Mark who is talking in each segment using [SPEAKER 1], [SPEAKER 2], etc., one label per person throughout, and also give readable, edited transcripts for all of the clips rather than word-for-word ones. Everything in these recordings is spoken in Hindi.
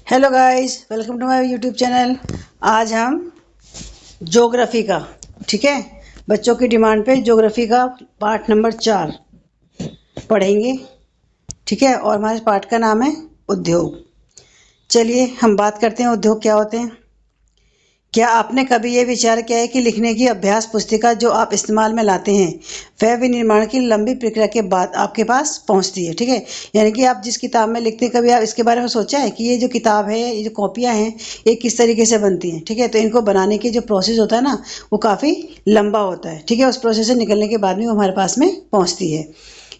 [SPEAKER 1] Hello guys, welcome to my YouTube channel. आज हम ज्योग्राफी का, ठीक है, बच्चों की डिमांड पे ज्योग्राफी का पार्ट नंबर 4 पढ़ेंगे, ठीक है। और हमारे पार्ट का नाम है उद्योग। चलिए हम बात करते हैं उद्योग क्या होते हैं। क्या आपने कभी ये विचार किया है कि लिखने की अभ्यास पुस्तिका जो आप इस्तेमाल में लाते हैं वह विनिर्माण की लंबी प्रक्रिया के बाद आपके पास पहुंचती है, ठीक है। यानी कि आप जिस किताब में लिखते हैं, कभी आप इसके बारे में सोचा है कि ये जो किताब है, ये जो कॉपियां हैं, ये किस तरीके से बनती हैं, ठीक है। तो इनको बनाने की जो प्रोसेस होता है ना, वो काफ़ी लंबा होता है, ठीक है। उस प्रोसेस से निकलने के बाद में वो हमारे पास में पहुँचती है।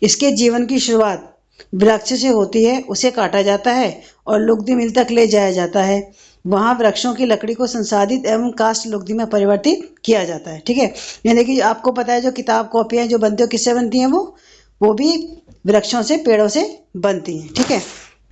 [SPEAKER 1] इसके जीवन की शुरुआत वृक्ष से होती है, उसे काटा जाता है और लुगदी मिल तक ले जाया जाता है। वहाँ वृक्षों की लकड़ी को संसाधित एवं काष्ठ लुगदी में परिवर्तित किया जाता है, ठीक है। यानी कि आपको पता है जो किताब कॉपियाँ जो बनती है किससे बनती हैं, वो भी वृक्षों से, पेड़ों से बनती हैं, ठीक है।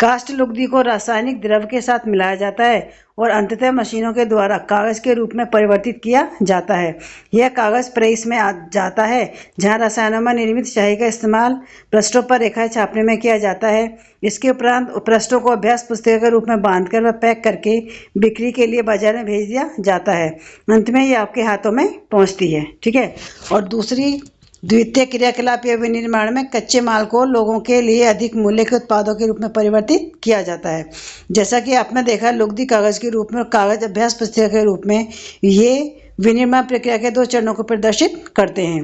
[SPEAKER 1] काष्ठ लुगदी को रासायनिक द्रव के साथ मिलाया जाता है और अंततः मशीनों के द्वारा कागज के रूप में परिवर्तित किया जाता है। यह कागज प्रेस में आ जाता है, जहां रसायनों में निर्मित स्याही का इस्तेमाल पृष्ठों पर रेखाएं छापने में किया जाता है। इसके उपरांत पृष्ठों को अभ्यास पुस्तिका के रूप में बांधकर व पैक करके बिक्री के लिए बाजार में भेज दिया जाता है। अंत में ये आपके हाथों में पहुंचती है, ठीक है। और दूसरी द्वितीय क्रियाकलाप या विनिर्माण में कच्चे माल को लोगों के लिए अधिक मूल्य के उत्पादों के रूप में परिवर्तित किया जाता है। जैसा कि आपने देखा, लुगदी कागज के रूप में और कागज अभ्यास पुस्तिका के रूप में, ये विनिर्माण प्रक्रिया के 2 चरणों को प्रदर्शित करते हैं।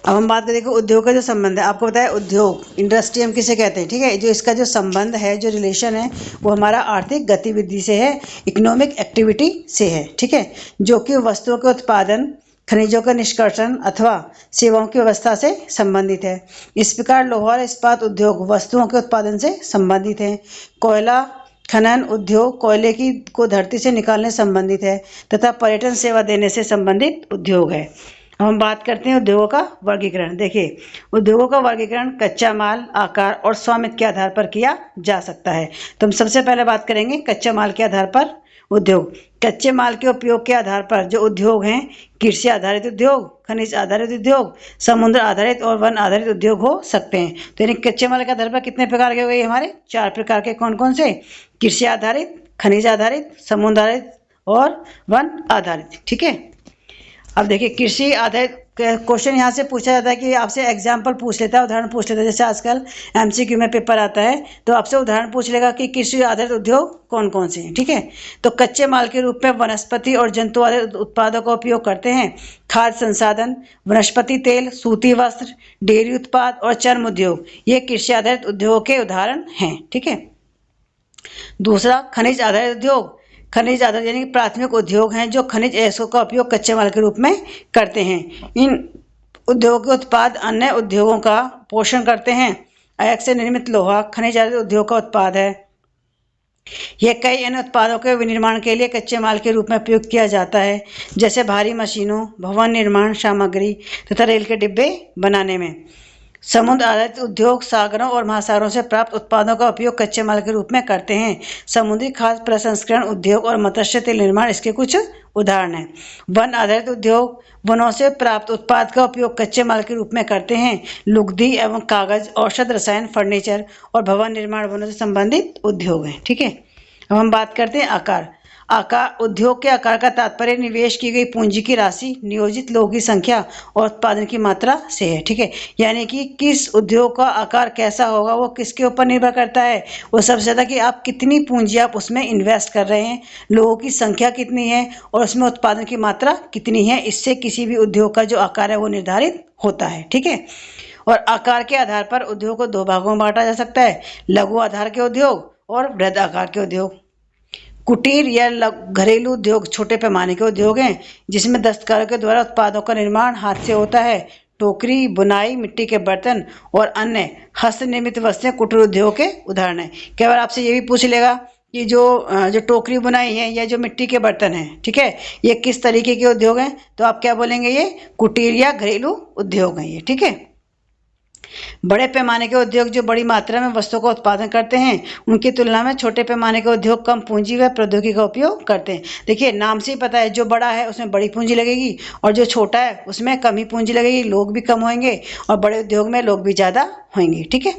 [SPEAKER 1] अब हम बात करेंगे उद्योग का जो संबंध है। आपको पता है उद्योग, इंडस्ट्री हम किसे कहते हैं, ठीक है। जो इसका जो संबंध है, जो रिलेशन है, वो हमारा आर्थिक गतिविधि से है, इकोनॉमिक एक्टिविटी से है, ठीक है। जो कि वस्तुओं के उत्पादन, खनिजों का निष्कर्षण अथवा सेवाओं की व्यवस्था से संबंधित है। इस प्रकार लोहा और इस्पात उद्योग वस्तुओं के उत्पादन से संबंधित है। कोयला खनन उद्योग कोयले की को धरती से निकालने से संबंधित है तथा पर्यटन सेवा देने से संबंधित उद्योग है। अब हम बात करते हैं उद्योगों का वर्गीकरण। देखिए, उद्योगों का वर्गीकरण कच्चा माल, आकार और स्वामित्व के आधार पर किया जा सकता है। तो हम सबसे पहले बात करेंगे कच्चा माल के आधार पर उद्योग। कच्चे माल के उपयोग के आधार पर जो उद्योग हैं, कृषि आधारित उद्योग, खनिज आधारित उद्योग, समुद्र आधारित और वन आधारित उद्योग हो सकते हैं। तो यानी कच्चे माल के आधार पर कितने प्रकार के हो गए हमारे? 4 प्रकार के। कौन कौन से? कृषि आधारित, खनिज आधारित, समुद्र आधारित और वन आधारित, ठीक है। अब देखिए, कृषि आधारित क्वेश्चन यहाँ से पूछा जाता है कि आपसे एग्जाम्पल पूछ लेता है, उदाहरण पूछ लेता है। जैसे आजकल एमसीक्यू में पेपर आता है तो आपसे उदाहरण पूछ लेगा कि कृषि आधारित उद्योग कौन कौन से हैं, ठीक है। तो कच्चे माल के रूप में वनस्पति और जंतु आधारित उत्पादों का उपयोग करते हैं। खाद्य संसाधन, वनस्पति तेल, सूती वस्त्र, डेयरी उत्पाद और चर्म उद्योग, ये कृषि आधारित उद्योगों के उदाहरण हैं, ठीक है। दूसरा, खनिज आधारित उद्योग। खनिज आधारित यानी प्राथमिक उद्योग हैं जो खनिज अयस्कों का उपयोग कच्चे माल के रूप में करते हैं। इन उद्योगों के उत्पाद अन्य उद्योगों का पोषण करते हैं। अयस्क से निर्मित लोहा खनिज आधारित उद्योग का उत्पाद है। यह कई अन्य उत्पादों के विनिर्माण के लिए कच्चे माल के रूप में उपयोग किया जाता है, जैसे भारी मशीनों, भवन निर्माण सामग्री तथा रेल के डिब्बे बनाने में। समुद्र आधारित उद्योग सागरों और महासागरों से प्राप्त उत्पादों का उपयोग कच्चे माल के रूप में करते हैं। समुद्री खाद्य प्रसंस्करण उद्योग और मत्स्य तेल निर्माण इसके कुछ उदाहरण हैं। वन आधारित उद्योग वनों से प्राप्त उत्पाद का उपयोग कच्चे माल के रूप में करते हैं। लुगदी एवं कागज, औषध, रसायन, फर्नीचर और भवन निर्माण वनों से संबंधित उद्योग हैं, ठीक है। अब हम बात करते हैं आकार। आकार, उद्योग के आकार का तात्पर्य निवेश की गई पूंजी की राशि, नियोजित लोगों की संख्या और उत्पादन की मात्रा से है, ठीक है। यानी कि किस उद्योग का आकार कैसा होगा वो किसके ऊपर निर्भर करता है? वो सबसे ज़्यादा कि आप कितनी पूंजी आप उसमें इन्वेस्ट कर रहे हैं, लोगों की संख्या कितनी है और उसमें उत्पादन की मात्रा कितनी है। इससे किसी भी उद्योग का जो आकार है वो निर्धारित होता है, ठीक है। और आकार के आधार पर उद्योग को 2 भागों में बांटा जा सकता है, लघु आधार के उद्योग और बृहद आकार के उद्योग। कुटीर या घरेलू उद्योग छोटे पैमाने के उद्योग हैं जिसमें दस्तकारों के द्वारा उत्पादों का निर्माण हाथ से होता है। टोकरी, बुनाई, मिट्टी के बर्तन और अन्य हस्त निर्मित वस्तुएं कुटीर उद्योग के उदाहरण हैं। कई बार आपसे ये भी पूछ लेगा कि जो टोकरी बुनाई है या जो मिट्टी के बर्तन हैं, ठीक है, ये किस तरीके के उद्योग हैं? तो आप क्या बोलेंगे? ये कुटीर या घरेलू उद्योग हैं ये, ठीक है। बड़े पैमाने के उद्योग जो बड़ी मात्रा में वस्तुओं का उत्पादन करते हैं, उनकी तुलना में छोटे पैमाने के उद्योग कम पूंजी व प्रौद्योगिकी का उपयोग करते हैं। देखिए, नाम से ही पता है, जो बड़ा है उसमें बड़ी पूंजी लगेगी और जो छोटा है उसमें कम ही पूंजी लगेगी, लोग भी कम होंगे और बड़े उद्योग में लोग भी ज़्यादा होंगे, ठीक है।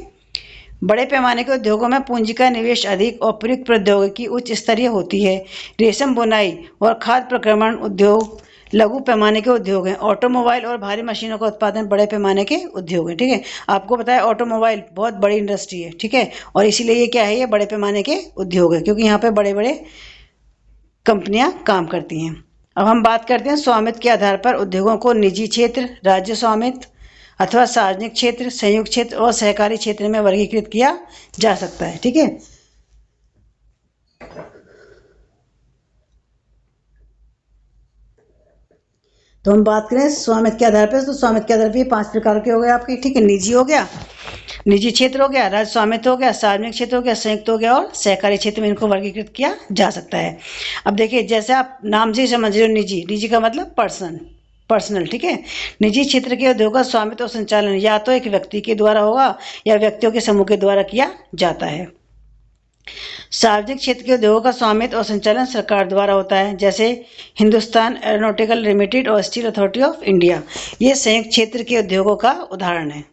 [SPEAKER 1] बड़े पैमाने के उद्योगों में पूंजी का निवेश अधिक और प्रयुक्त प्रौद्योगिकी उच्च स्तरीय होती है। रेशम बुनाई और खाद्य प्रक्रमण उद्योग लघु पैमाने के उद्योग हैं। ऑटोमोबाइल और भारी मशीनों का उत्पादन बड़े पैमाने के उद्योग हैं। ठीक है, आपको पता है ऑटोमोबाइल बहुत बड़ी इंडस्ट्री है। ठीक है, और इसीलिए ये क्या है, ये बड़े पैमाने के उद्योग है, क्योंकि यहाँ पे बड़े बड़े कंपनियां काम करती हैं। अब हम बात करते हैं स्वामित्व के आधार पर उद्योगों को निजी क्षेत्र, राज्य स्वामित्व अथवा सार्वजनिक क्षेत्र, संयुक्त क्षेत्र और सहकारी क्षेत्र में वर्गीकृत किया जा सकता है। ठीक है, तो हम बात करें स्वामित्व के आधार पर, तो स्वामित्व के आधार पर 5 प्रकार के हो गए आपके। ठीक है, निजी हो गया, निजी क्षेत्र हो गया, राज्य स्वामित्व हो गया, सार्वजनिक क्षेत्र हो गया, संयुक्त हो गया और सहकारी क्षेत्र में इनको वर्गीकृत किया जा सकता है। अब देखिए, जैसे आप नाम से ही समझ रहे हो, निजी, निजी का मतलब पर्सनल। ठीक है, निजी क्षेत्र के उद्योग का स्वामित्व और संचालन या तो एक व्यक्ति के द्वारा होगा या व्यक्तियों के समूह के द्वारा किया जाता है। सार्वजनिक क्षेत्र के उद्योगों का स्वामित्व और संचालन सरकार द्वारा होता है, जैसे हिंदुस्तान एरोनॉटिकल लिमिटेड और स्टील अथॉरिटी ऑफ इंडिया। ये संयुक्त क्षेत्र के उद्योगों का उदाहरण है।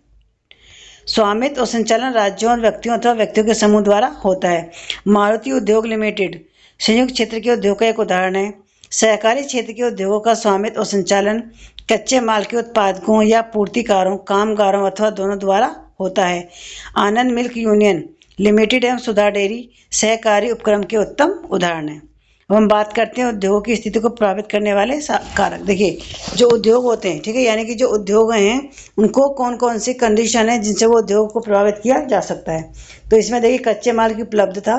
[SPEAKER 1] स्वामित्व और संचालन राज्यों और व्यक्तियों अथवा व्यक्तियों के समूह द्वारा होता है। मारुति उद्योग लिमिटेड संयुक्त क्षेत्र के उद्योग का एक उदाहरण है। सहकारी क्षेत्र के उद्योगों का स्वामित्व और संचालन कच्चे माल के उत्पादकों या पूर्तिकारों, कामगारों अथवा दोनों द्वारा होता है। आनंद मिल्क यूनियन लिमिटेड एवं सुधा डेयरी सहकारी उपक्रम के उत्तम उदाहरण हैं। अब हम बात करते हैं उद्योगों की स्थिति को प्रभावित करने वाले कारक। देखिए, जो उद्योग होते हैं, ठीक है, यानी कि जो उद्योग हैं उनको कौन कौन सी कंडीशन है जिनसे वो उद्योग को प्रभावित किया जा सकता है। तो इसमें देखिए, कच्चे माल की उपलब्धता,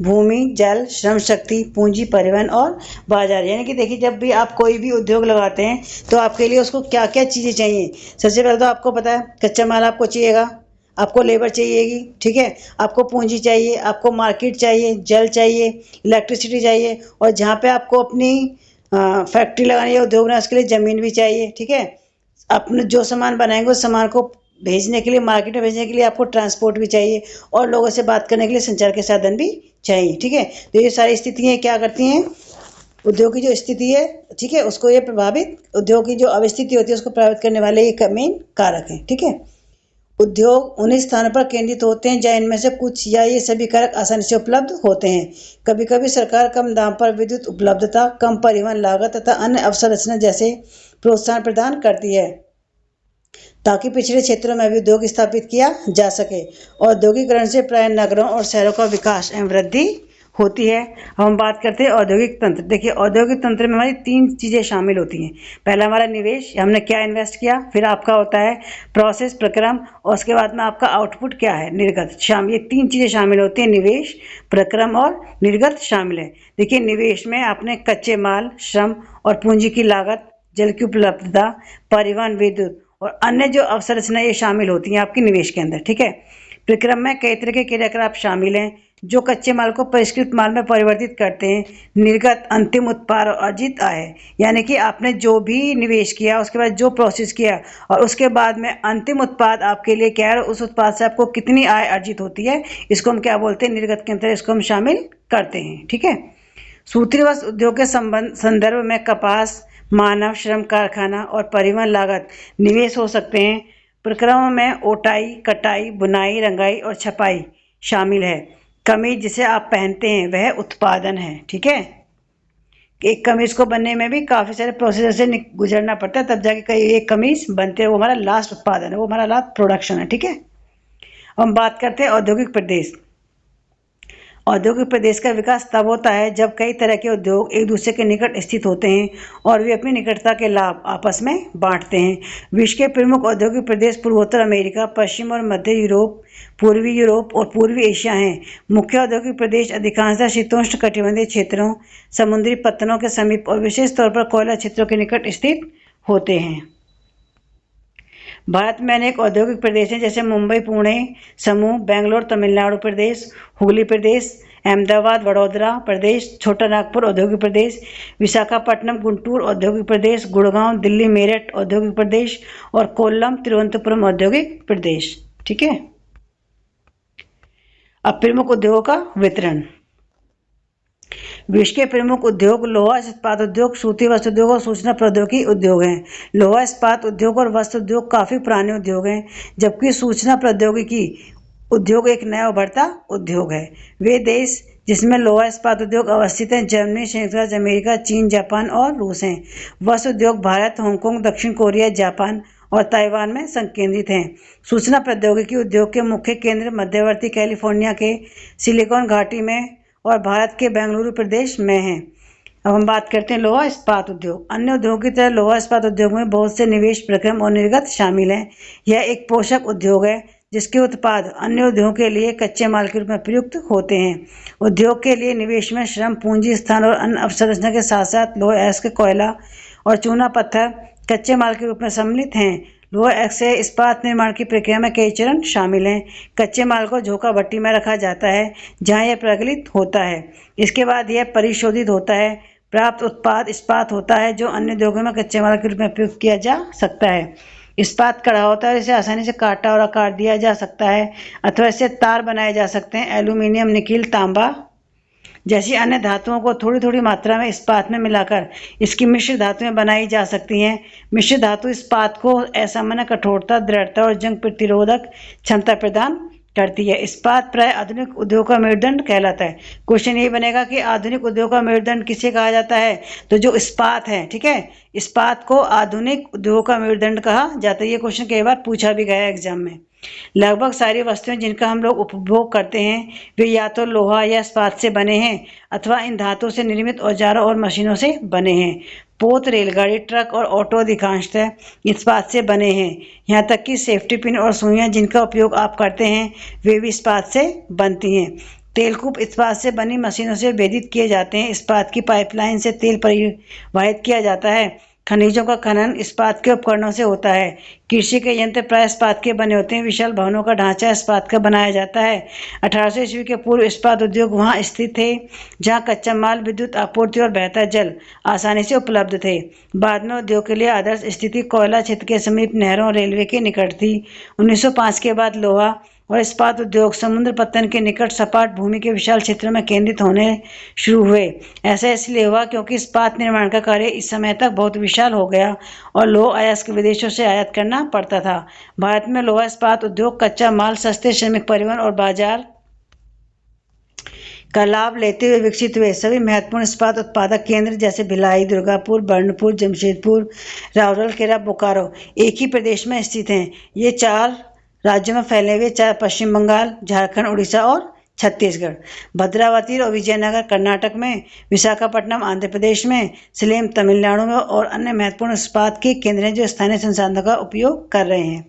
[SPEAKER 1] भूमि, जल, श्रम शक्ति, पूंजी, परिवहन और बाजार। यानी कि देखिए, जब भी आप कोई भी उद्योग लगाते हैं तो आपके लिए उसको क्या क्या चीज़ें चाहिए। सबसे पहले तो आपको पता है कच्चा माल आपको चाहिएगा, आपको लेबर चाहिएगी। ठीक है, आपको पूंजी चाहिए, आपको मार्केट चाहिए, जल चाहिए, इलेक्ट्रिसिटी चाहिए, और जहाँ पे आपको अपनी फैक्ट्री लगानी है, उद्योग बनाना, उसके लिए ज़मीन भी चाहिए। ठीक है, अपने जो सामान बनाएंगे उस सामान को भेजने के लिए, मार्केट में भेजने के लिए आपको ट्रांसपोर्ट भी चाहिए और लोगों से बात करने के लिए संचार के साधन भी चाहिए। ठीक है, तो ये सारी स्थितियाँ क्या करती हैं, उद्योग की जो स्थिति है, ठीक है, उसको ये प्रभावित, उद्योग की जो अवस्थिति होती है उसको प्रभावित करने वाले ये मेन कारक हैं। ठीक है, उद्योग उन्हीं स्थानों पर केंद्रित होते हैं जहाँ इनमें से कुछ या ये सभी कारक आसानी से उपलब्ध होते हैं। कभी कभी सरकार कम दाम पर विद्युत उपलब्धता, कम परिवहन लागत तथा अन्य अवसंरचना जैसे प्रोत्साहन प्रदान करती है ताकि पिछड़े क्षेत्रों में भी उद्योग स्थापित किया जा सके। औद्योगिकरण से प्राय नगरों और शहरों का विकास एवं वृद्धि होती है। हम बात करते हैं औद्योगिक तंत्र। देखिए, औद्योगिक तंत्र में हमारी 3 चीज़ें शामिल होती हैं। पहला हमारा निवेश, हमने क्या इन्वेस्ट किया, फिर आपका होता है प्रोसेस, प्रक्रम, और उसके बाद में आपका आउटपुट क्या है, निर्गत। ये 3 चीज़ें शामिल होती हैं, निवेश, प्रक्रम और निर्गत शामिल है। देखिए, निवेश में आपने कच्चे माल, श्रम और पूंजी की लागत, जल की उपलब्धता, परिवहन, विद्युत और अन्य जो अवसंरचना ये शामिल होती हैं आपकी निवेश के अंदर। ठीक है, प्रक्रम में कई तरह के क्रियाकलाप शामिल हैं जो कच्चे माल को परिष्कृत माल में परिवर्तित करते हैं। निर्गत अंतिम उत्पाद और अर्जित आय, यानी कि आपने जो भी निवेश किया उसके बाद जो प्रोसेस किया और उसके बाद में अंतिम उत्पाद आपके लिए क्या है, उस उत्पाद से आपको कितनी आय अर्जित होती है, इसको हम क्या बोलते हैं, निर्गत के अंदर इसको हम शामिल करते हैं। ठीक है, सूत्री वस्त्र उद्योग के संदर्भ में कपास, मानव श्रम, कारखाना और परिवहन लागत निवेश हो सकते हैं। प्रक्रम में ओटाई, कटाई, बुनाई, रंगाई और छपाई शामिल है। कमीज जिसे आप पहनते हैं वह उत्पादन है। ठीक है, एक कमीज को बनने में भी काफ़ी सारे प्रोसेसर से गुजरना पड़ता है, तब जाके कई एक कमीज बनते हैं, वो हमारा लास्ट उत्पादन है, वो हमारा लास्ट प्रोडक्शन है। ठीक है, हम बात करते हैं औद्योगिक प्रदेश। औद्योगिक प्रदेश का विकास तब होता है जब कई तरह के उद्योग एक दूसरे के निकट स्थित होते हैं और वे अपनी निकटता के लाभ आपस में बांटते हैं। विश्व के प्रमुख औद्योगिक प्रदेश पूर्वोत्तर अमेरिका, पश्चिम और मध्य यूरोप, पूर्वी यूरोप और पूर्वी एशिया हैं। मुख्य औद्योगिक प्रदेश अधिकांशतः शीतोष्ण कटिबंधीय क्षेत्रों, समुद्री पत्तनों के समीप और विशेष तौर पर कोयला क्षेत्रों के निकट स्थित होते हैं। भारत में अनेक औद्योगिक प्रदेश हैं, जैसे मुंबई, पुणे समूह, बेंगलोर तमिलनाडु प्रदेश, हुगली प्रदेश, अहमदाबाद वडोदरा प्रदेश, छोटा नागपुर औद्योगिक प्रदेश, विशाखापट्टनम गुंटूर औद्योगिक प्रदेश, गुड़गांव दिल्ली मेरठ औद्योगिक प्रदेश और कोल्लम तिरुवनंतपुरम औद्योगिक प्रदेश। ठीक है, अब प्रमुख उद्योगों का वितरण। विश्व के प्रमुख उद्योग लोहा इस्पात उद्योग, सूती वस्त्र उद्योग और सूचना प्रौद्योगिकी उद्योग हैं। लोहा इस्पात उद्योग और वस्त्र उद्योग काफ़ी पुराने उद्योग हैं, जबकि सूचना प्रौद्योगिकी उद्योग एक नया उभरता उद्योग है। वे देश जिसमें लोहा इस्पात उद्योग अवस्थित हैं जर्मनी, संयुक्त राज्य अमेरिका, चीन, जापान और रूस हैं। वस्त्र उद्योग भारत, हांगकांग, दक्षिण कोरिया, जापान और ताइवान में संकेंद्रित हैं। सूचना प्रौद्योगिकी उद्योग के मुख्य केंद्र मध्यवर्ती कैलिफोर्निया के सिलिकॉन घाटी में और भारत के बेंगलुरु प्रदेश में हैं। अब हम बात करते हैं लोहा इस्पात उद्योग। अन्य उद्योगों की तरह लोहा इस्पात उद्योग में बहुत से निवेश प्रक्रम और निर्गत शामिल हैं। यह एक पोषक उद्योग है जिसके उत्पाद अन्य उद्योगों के लिए कच्चे माल के रूप में प्रयुक्त होते हैं। उद्योग के लिए निवेश में श्रम, पूंजी, स्थान और अन्य अवसंरचना के साथ साथ लोहा, अयस्क, कोयला और चूना पत्थर कच्चे माल के रूप में सम्मिलित हैं। लोहा अयस्क से इस्पात निर्माण की प्रक्रिया में कई चरण शामिल हैं। कच्चे माल को झोंका भट्टी में रखा जाता है जहां यह प्रगलित होता है। इसके बाद यह परिशोधित होता है। प्राप्त उत्पाद इस्पात होता है जो अन्य उद्योगों में कच्चे माल के रूप में प्रयोग किया जा सकता है। इस्पात कड़ा होता है और इसे आसानी से काटा और आकार दिया जा सकता है अथवा इससे तार बनाए जा सकते हैं। एल्यूमिनियम, निकिल, तांबा जैसी अन्य धातुओं को थोड़ी थोड़ी मात्रा में इस्पात में मिलाकर इसकी मिश्र धातुएं बनाई जा सकती हैं। मिश्र धातु इस्पात को असामान्य कठोरता, दृढ़ता और जंग प्रतिरोधक क्षमता प्रदान करती है। इस्पात प्राय आधुनिक उद्योग का मेरुदंड कहलाता है। क्वेश्चन ये बनेगा कि आधुनिक उद्योग का मेरुदंड किसे कहा जाता है? तो जो इस्पात है, ठीक है, इस्पात को आधुनिक उद्योग का मेरुदंड कहा जाता है। ये क्वेश्चन कई बार पूछा भी गया एग्जाम में। लगभग सारी वस्तुएं जिनका हम लोग उपभोग करते हैं वे या तो लोहा या इस्पात से बने हैं अथवा इन धातुओं से निर्मित औजारों और मशीनों से बने हैं। पोत, रेलगाड़ी, ट्रक और ऑटो अधिकांशतः इस्पात से बने हैं। यहाँ तक कि सेफ्टी पिन और सुइयां जिनका उपयोग आप करते हैं वे भी इस्पात से बनती हैं। तेलकूप इस्पात से बनी मशीनों से वेदित किए जाते हैं। इस्पात की पाइपलाइन से तेल परिवहित किया जाता है। खनिजों का खनन इस्पात के उपकरणों से होता है। कृषि के यंत्र प्राय इस्पात के बने होते हैं। विशाल भवनों का ढांचा इस्पात का बनाया जाता है। 1800 ईस्वी के पूर्व इस्पात उद्योग वहां स्थित थे जहां कच्चा माल, विद्युत आपूर्ति और बहता जल आसानी से उपलब्ध थे। बाद में उद्योग के लिए आदर्श स्थिति कोयला क्षेत्र के समीप नहरों और रेलवे के निकट थी। 1905 के बाद लोहा और इस्पात उद्योग समुद्र पत्तन के निकट सपाट भूमि के विशाल क्षेत्रों में केंद्रित होने शुरू हुए। ऐसा इसलिए हुआ क्योंकि इस्पात निर्माण का कार्य इस समय तक बहुत विशाल हो गया और लोहा अयस्क विदेशों से आयात करना पड़ता था। भारत में लोहा इस्पात उद्योग कच्चा माल, सस्ते श्रमिक परिवहन और बाजार का लाभ लेते हुए विकसित हुए। सभी महत्वपूर्ण इस्पात उत्पादक केंद्र जैसे भिलाई, दुर्गापुर, बर्नपुर, जमशेदपुर, राउरकेला, बोकारो एक ही प्रदेश में स्थित हैं। ये 4 राज्यों में फैले हुए, चाहे पश्चिम बंगाल, झारखंड, उड़ीसा और छत्तीसगढ़। भद्रावती और विजयनगर कर्नाटक में, विशाखापट्टनम आंध्र प्रदेश में, सलेम तमिलनाडु में और अन्य महत्वपूर्ण इस्पात के केंद्र हैं जो स्थानीय संसाधनों का उपयोग कर रहे हैं।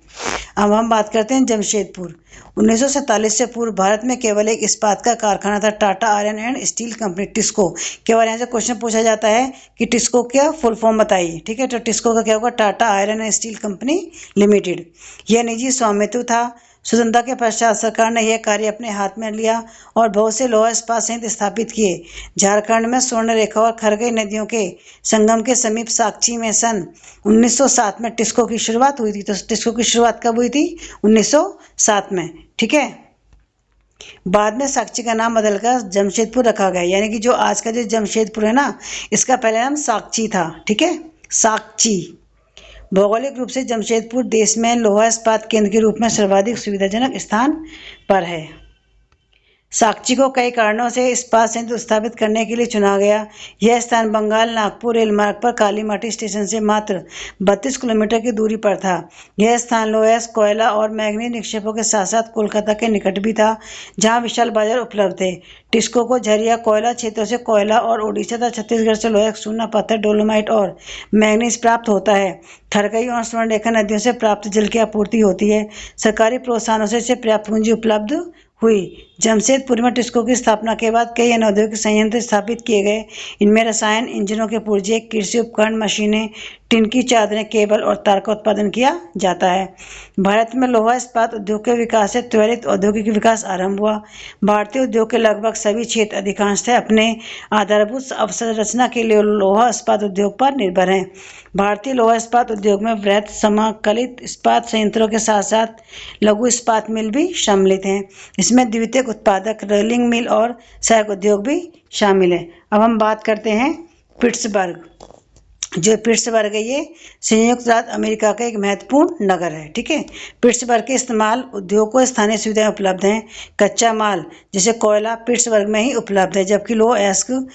[SPEAKER 1] अब हम बात करते हैं जमशेदपुर। 1947 से पूर्व भारत में केवल एक इस्पात का कारखाना था, Tata iron and steel company, TISCO. केवल यहाँ से क्वेश्चन पूछा जाता है कि टिस्को क्या फुल फॉर्म बताइए, ठीक है। तो टिस्को का क्या होगा? Tata iron and steel company limited. यह निजी स्वामित्व था। स्वतंत्रता के पश्चात सरकार ने यह कार्य अपने हाथ में लिया और बहुत से लोहा इस्पात संयंत्र स्थापित किए। झारखंड में स्वर्णरेखा और खरगई नदियों के संगम के समीप साकची में सन 1907 में टिस्को की शुरुआत हुई थी। तो टिस्को की शुरुआत कब हुई थी? 1907 में, ठीक है। बाद में साकची का नाम बदलकर जमशेदपुर रखा गया, यानी कि जो आज का जो जमशेदपुर है ना, इसका पहले नाम साकची था, ठीक है, साकची। भौगोलिक रूप से जमशेदपुर देश में लोहा इस्पात केंद्र के रूप में सर्वाधिक सुविधाजनक स्थान पर है। साकची को कई कारणों से इस्पात संयंत्र स्थापित करने के लिए चुना गया। यह स्थान बंगाल नागपुर रेलमार्ग पर कालीमाटी स्टेशन से मात्र 32 किलोमीटर की दूरी पर था। यह स्थान लोहा, कोयला और मैग्नीज निक्षेपों के साथ साथ कोलकाता के निकट भी था जहां विशाल बाजार उपलब्ध थे। टिस्को को झरिया कोयला क्षेत्रों से कोयला और उड़ीसा तथा छत्तीसगढ़ से लोहा, चूना पत्थर, डोलोमाइट और मैग्नीज प्राप्त होता है। खरगई और स्वर्णरेखा नदियों से प्राप्त जल की आपूर्ति होती है। सरकारी प्रोत्साहनों से इसे पर्याप्त पूंजी उपलब्ध हुई। जमशेदपुर में टिस्को की स्थापना के बाद कई अन्य औद्योगिक संयंत्र स्थापित किए गए। इनमें रसायन, इंजनों के पुर्जे, कृषि उपकरण, मशीनें, टिन की चादरें, केबल और तार का उत्पादन किया जाता है। भारत में लोहा इस्पात उद्योग के विकास से त्वरित औद्योगिक विकास आरंभ हुआ। भारतीय उद्योग के लगभग सभी क्षेत्र अधिकांशतः अपने आधारभूत अवसंरचना के लिए लोहा इस्पात उद्योग पर निर्भर हैं। भारतीय लोहा इस्पात उद्योग में वृहत समाकलित इस्पात संयंत्रों के साथ साथ लघु इस्पात मिल भी सम्मिलित हैं। इसमें द्वितीयक उत्पादक, रोलिंग मिल और सहायक उद्योग भी शामिल है। अब हम बात करते हैं पिट्सबर्ग। जो पिट्सबर्ग है ये संयुक्त राज्य अमेरिका का एक महत्वपूर्ण नगर है। ठीक है, पिट्सबर्ग के इस्तेमाल उद्योग को स्थानीय सुविधाएं उपलब्ध हैं। कच्चा माल जैसे कोयला पिट्सबर्ग में ही उपलब्ध है, जबकि लोएस्क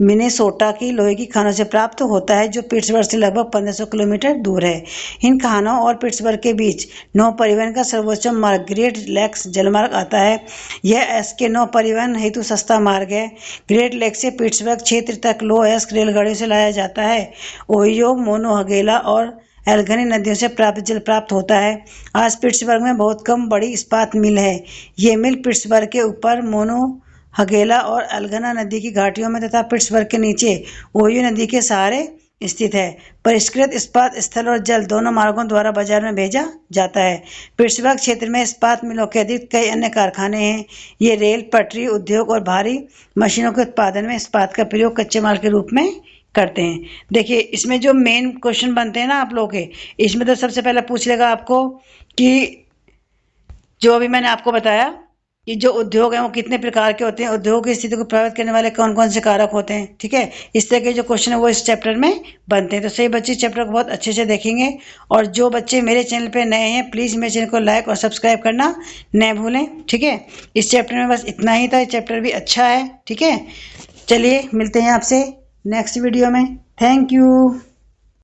[SPEAKER 1] मिनेसोटा की लोहे की खानों से प्राप्त होता है, जो पिट्सबर्ग से लगभग 1500 किलोमीटर दूर है। इन खानों और पिट्सबर्ग के बीच नौ परिवहन का सर्वोच्च मार्ग ग्रेट लेक्स जलमार्ग आता है। यह एस्क के नौ परिवहन हेतु सस्ता मार्ग है। ग्रेट लेक्स से पिट्सबर्ग क्षेत्र तक लोएस्क रेलगाड़ियों से लाया जाता है। ओहियो, मोनोहगेला और एल्गनी नदियों से प्राप्त जल प्राप्त होता है। आज पिट्सबर्ग में बहुत कम बड़ी इस्पात मिल है। ये मिल पिट्सबर्ग के ऊपर मोनोहगेला और एल्गना नदी की घाटियों में तथा पिट्सबर्ग के नीचे ओहियो नदी के सहारे स्थित है। परिष्कृत इस्पात स्थल और जल दोनों मार्गों द्वारा बाजार में भेजा जाता है। पिट्सबर्ग क्षेत्र में इस्पात मिलों के अतिरिक्त कई अन्य कारखाने हैं। ये रेल, पटरी उद्योग और भारी मशीनों के उत्पादन में इस्पात का प्रयोग कच्चे माल के रूप में करते हैं। देखिए, इसमें जो मेन क्वेश्चन बनते हैं ना आप लोगों के, इसमें तो सबसे पहले पूछ लेगा आपको कि जो अभी मैंने आपको बताया कि जो उद्योग हैं वो कितने प्रकार के होते हैं, उद्योग की स्थिति को प्रभावित करने वाले कौन कौन से कारक होते हैं। ठीक है, इस तरह के जो क्वेश्चन है वो इस चैप्टर में बनते हैं। तो सही बच्चे चैप्टर को बहुत अच्छे से देखेंगे। और जो बच्चे मेरे चैनल पे नए हैं, प्लीज़ मेरे चैनल को लाइक और सब्सक्राइब करना न भूलें। ठीक है, इस चैप्टर में बस इतना ही था। चैप्टर भी अच्छा है। ठीक है, चलिए मिलते हैं आपसे नेक्स्ट वीडियो में। Thank you.